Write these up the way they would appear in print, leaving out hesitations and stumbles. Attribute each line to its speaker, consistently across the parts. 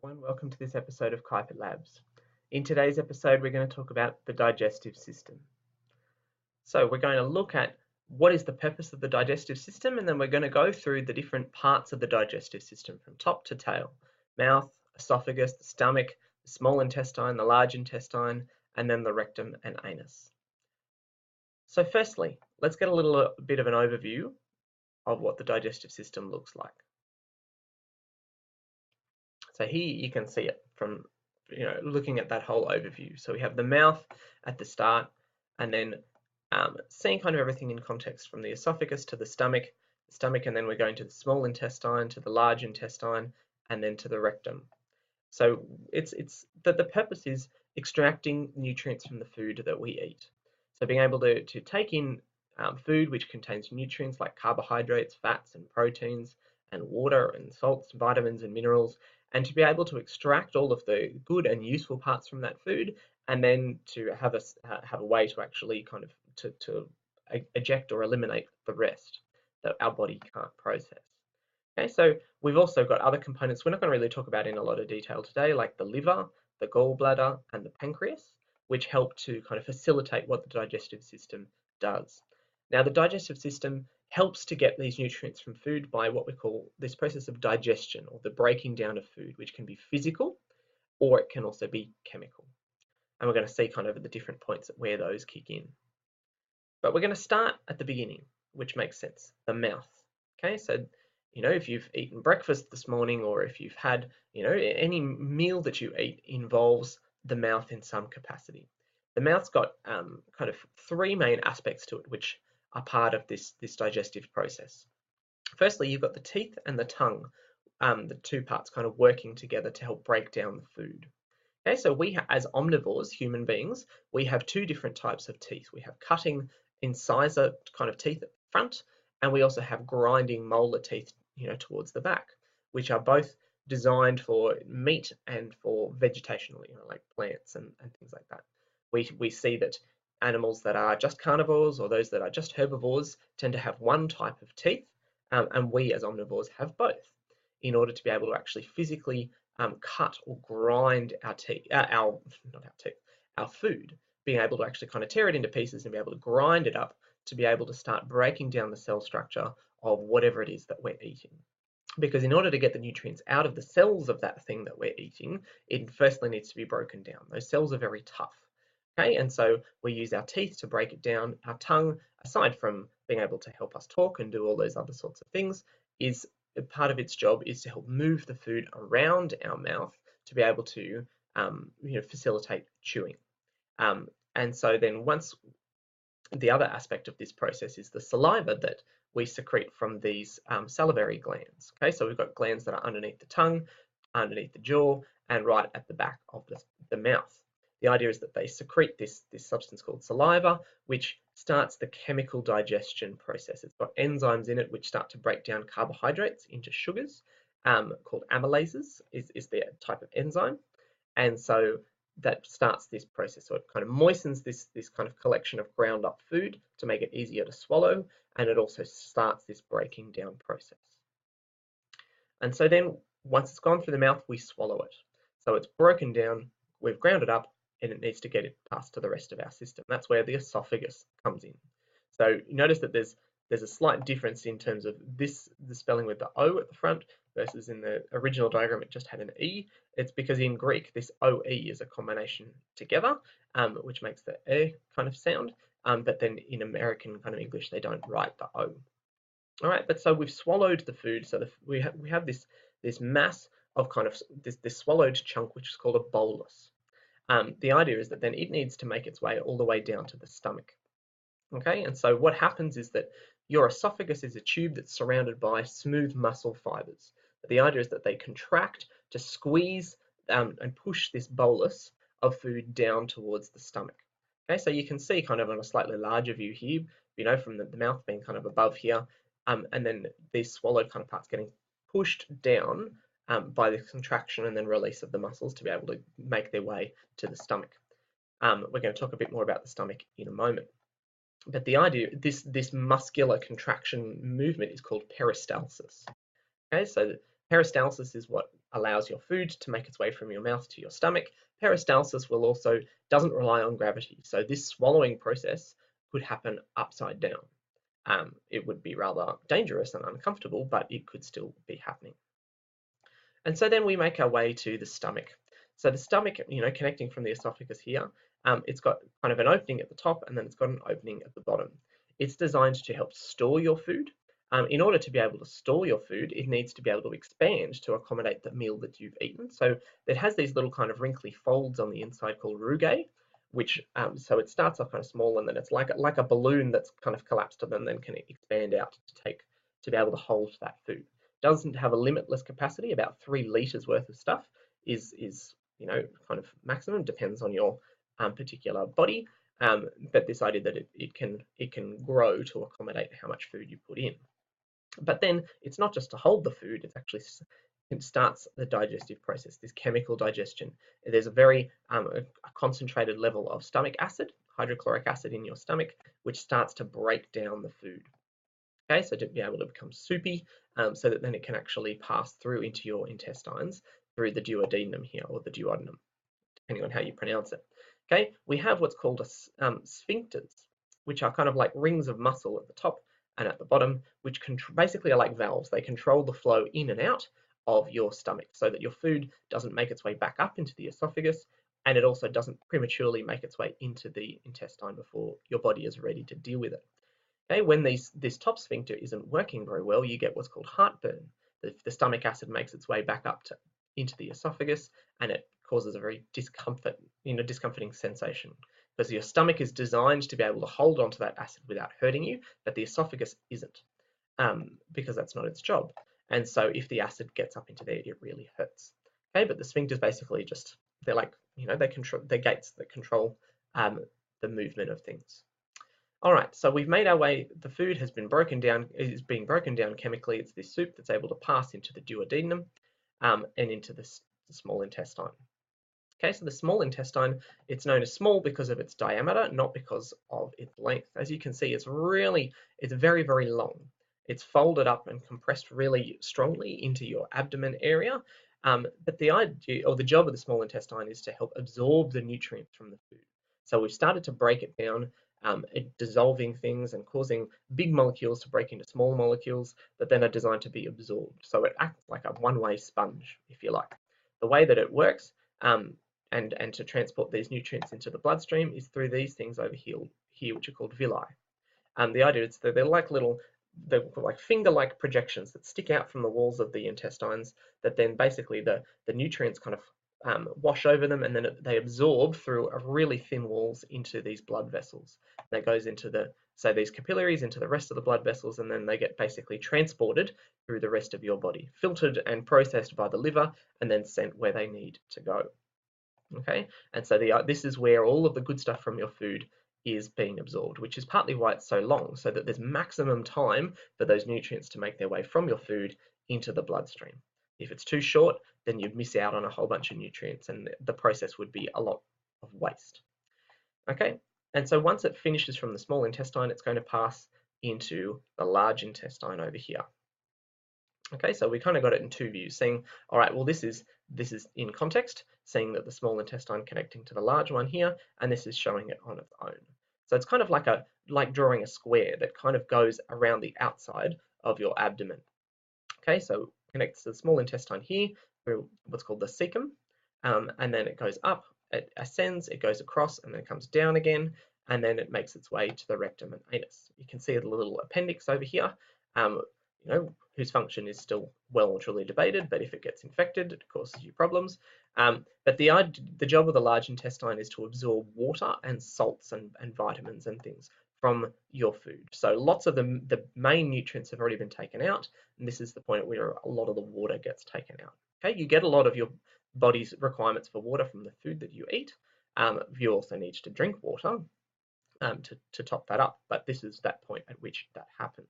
Speaker 1: everyone, welcome to this episode of Kuiper Labs. In today's episode, we're going to talk about the digestive system. So we're going to look at what is the purpose of the digestive system, and then we're going to go through the different parts of the digestive system from top to tail: mouth, esophagus, the stomach, the small intestine, the large intestine, and then the rectum and anus. So firstly, let's get a little bit of an overview of what the digestive system looks like. So here you can see it from looking at that whole overview. So we have the mouth at the start, and then seeing kind of everything in context from the esophagus to the stomach, and then we're going to the small intestine, to the large intestine, and then to the rectum. So it's that the purpose is extracting nutrients from the food that we eat. So being able to take in food which contains nutrients like carbohydrates, fats, and proteins, and water and salts, vitamins and minerals, and to be able to extract all of the good and useful parts from that food, and then to have a way to actually kind of to eject or eliminate the rest that our body can't process. Okay, so we've also got other components we're not going to really talk about in a lot of detail today, like the liver, the gallbladder, and the pancreas, which help to kind of facilitate what the digestive system does. Now, the digestive system helps to get these nutrients from food by what we call this process of digestion, or the breaking down of food, which can be physical or it can also be chemical. And we're going to see kind of the different points at where those kick in. But we're going to start at the beginning, which makes sense, the mouth. Okay, so if you've eaten breakfast this morning, or if you've had, any meal that you eat involves the mouth in some capacity. The mouth's got kind of three main aspects to it, which are part of this digestive process. Firstly, you've got the teeth and the tongue, the two parts kind of working together to help break down the food. Okay, so we, as omnivores, human beings, we have two different types of teeth. We have cutting incisor kind of teeth at the front, and we also have grinding molar teeth, towards the back, which are both designed for meat and for vegetation, like plants and things like that. We see that animals that are just carnivores or those that are just herbivores tend to have one type of teeth, and we as omnivores have both, in order to be able to actually physically cut or grind our teeth, our food, being able to actually kind of tear it into pieces and be able to grind it up to be able to start breaking down the cell structure of whatever it is that we're eating. Because in order to get the nutrients out of the cells of that thing that we're eating, it firstly needs to be broken down. Those cells are very tough. Okay, and so we use our teeth to break it down. Our tongue, aside from being able to help us talk and do all those other sorts of things, is part of its job is to help move the food around our mouth to be able to facilitate chewing. And so then once the other aspect of this process is the saliva that we secrete from these salivary glands. Okay, so we've got glands that are underneath the tongue, underneath the jaw, and right at the back of the mouth. The idea is that they secrete this substance called saliva, which starts the chemical digestion process. It's got enzymes in it which start to break down carbohydrates into sugars, called amylases is the type of enzyme. And so that starts this process. So it kind of moistens this kind of collection of ground up food to make it easier to swallow, and it also starts this breaking down process. And so then once it's gone through the mouth, we swallow it. So it's broken down, we've ground it up, and it needs to get it passed to the rest of our system. That's where the esophagus comes in. So you notice that there's a slight difference in terms of the spelling with the O at the front versus in the original diagram it just had an E. It's because in Greek this OE is a combination together, which makes the E kind of sound, but then in American kind of English they don't write the O. All right, but so we've swallowed the food, so we have this mass of kind of this swallowed chunk, which is called a bolus. The idea is that then it needs to make its way all the way down to the stomach. Okay, and so what happens is that your esophagus is a tube that's surrounded by smooth muscle fibers. The idea is that they contract to squeeze and push this bolus of food down towards the stomach. Okay, so you can see kind of on a slightly larger view here, from the mouth being kind of above here, and then these swallowed kind of parts getting pushed down by the contraction and then release of the muscles to be able to make their way to the stomach. We're going to talk a bit more about the stomach in a moment. But the idea, this muscular contraction movement is called peristalsis. Okay, so peristalsis is what allows your food to make its way from your mouth to your stomach. Peristalsis doesn't rely on gravity, so this swallowing process could happen upside down. It would be rather dangerous and uncomfortable, but it could still be happening. And so then we make our way to the stomach. So the stomach, connecting from the esophagus here, it's got kind of an opening at the top, and then it's got an opening at the bottom. It's designed to help store your food. In order to be able to store your food, it needs to be able to expand to accommodate the meal that you've eaten. So it has these little kind of wrinkly folds on the inside called rugae, which so it starts off kind of small, and then it's like a balloon that's kind of collapsed and then can expand out to be able to hold that food. Doesn't have a limitless capacity. About 3 liters worth of stuff is kind of maximum. Depends on your particular body, but this idea that it can grow to accommodate how much food you put in. But then it's not just to hold the food, it starts the digestive process, this chemical digestion. There's a very a concentrated level of stomach acid, hydrochloric acid in your stomach, which starts to break down the food. Okay, so to be able to become soupy, so that then it can actually pass through into your intestines through the duodenum here, or the duodenum, depending on how you pronounce it. Okay, we have what's called sphincters, which are kind of like rings of muscle at the top and at the bottom, which basically are like valves. They control the flow in and out of your stomach so that your food doesn't make its way back up into the esophagus, and it also doesn't prematurely make its way into the intestine before your body is ready to deal with it. Okay, when this top sphincter isn't working very well, you get what's called heartburn. The stomach acid makes its way back up into the esophagus, and it causes a very discomforting sensation, because your stomach is designed to be able to hold onto that acid without hurting you, but the esophagus isn't, because that's not its job. And so if the acid gets up into there, it really hurts. Okay, but the sphincters basically they're like, they're gates that control the movement of things. All right, so we've made our way. The food has been broken down. It is being broken down chemically. It's this soup that's able to pass into the duodenum and into the small intestine. Okay, so the small intestine, it's known as small because of its diameter, not because of its length. As you can see, it's very, very long. It's folded up and compressed really strongly into your abdomen area. But the idea, or the job of the small intestine, is to help absorb the nutrients from the food. So we've started to break it down, dissolving things and causing big molecules to break into small molecules that then are designed to be absorbed. So it acts like a one-way sponge, if you like. The way that it works, and to transport these nutrients into the bloodstream, is through these things over here, which are called villi. The idea is that they're like finger-like projections that stick out from the walls of the intestines, that then basically the nutrients kind of wash over them, and then they absorb through really thin walls into these blood vessels. That goes into these capillaries into the rest of the blood vessels, and then they get basically transported through the rest of your body, filtered and processed by the liver, and then sent where they need to go. Okay, and so this is where all of the good stuff from your food is being absorbed, which is partly why it's so long, so that there's maximum time for those nutrients to make their way from your food into the bloodstream. If it's too short, then you'd miss out on a whole bunch of nutrients, and the process would be a lot of waste. Okay, and so once it finishes from the small intestine, it's going to pass into the large intestine over here. Okay, so we kind of got it in 2 views, saying, all right, well, this is in context, saying that the small intestine connecting to the large one here, and this is showing it on its own. So it's kind of like drawing a square that kind of goes around the outside of your abdomen. Okay, so connects to the small intestine here through what's called the cecum, and then it goes up, it ascends, it goes across, and then it comes down again, and then it makes its way to the rectum and anus. You can see the little appendix over here, whose function is still well and truly debated, but if it gets infected, it causes you problems. But the job of the large intestine is to absorb water and salts and vitamins and things from your food. So lots of the main nutrients have already been taken out, and this is the point where a lot of the water gets taken out. Okay, you get a lot of your body's requirements for water from the food that you eat. You also need to drink water to top that up, but this is that point at which that happens.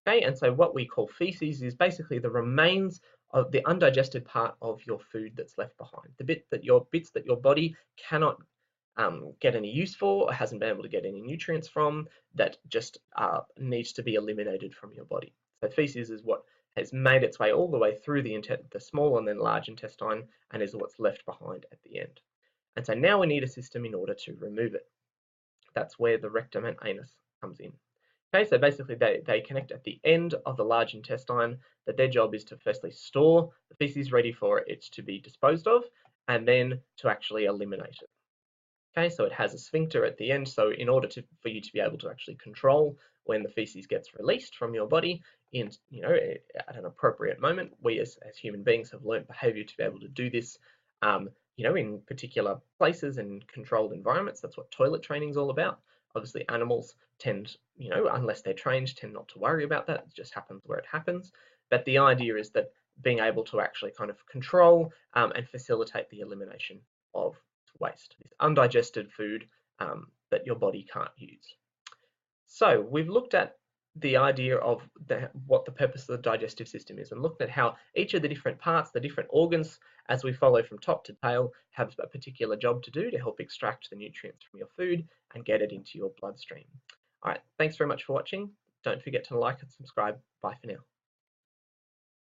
Speaker 1: Okay, and so what we call feces is basically the remains of the undigested part of your food that's left behind. The bits that your body cannot get any use for, or hasn't been able to get any nutrients from, that just needs to be eliminated from your body. So feces is what has made its way all the way through the small and then large intestine and is what's left behind at the end. And so now we need a system in order to remove it. That's where the rectum and anus comes in. Okay, so basically they connect at the end of the large intestine, that their job is to firstly store the feces ready for it to be disposed of, and then to actually eliminate it. Okay, so it has a sphincter at the end, so in order for you to be able to actually control when the feces gets released from your body in, at an appropriate moment, we as human beings have learned behavior to be able to do this, in particular places and controlled environments. That's what toilet training is all about. Obviously, animals tend, unless they're trained, tend not to worry about that. It just happens where it happens. But the idea is that being able to actually kind of control and facilitate the elimination of waste, this undigested food that your body can't use. So we've looked at the idea of what the purpose of the digestive system is, and looked at how each of the different parts, the different organs, as we follow from top to tail, have a particular job to do to help extract the nutrients from your food and get it into your bloodstream. All right, thanks very much for watching. Don't forget to like and subscribe. Bye for now.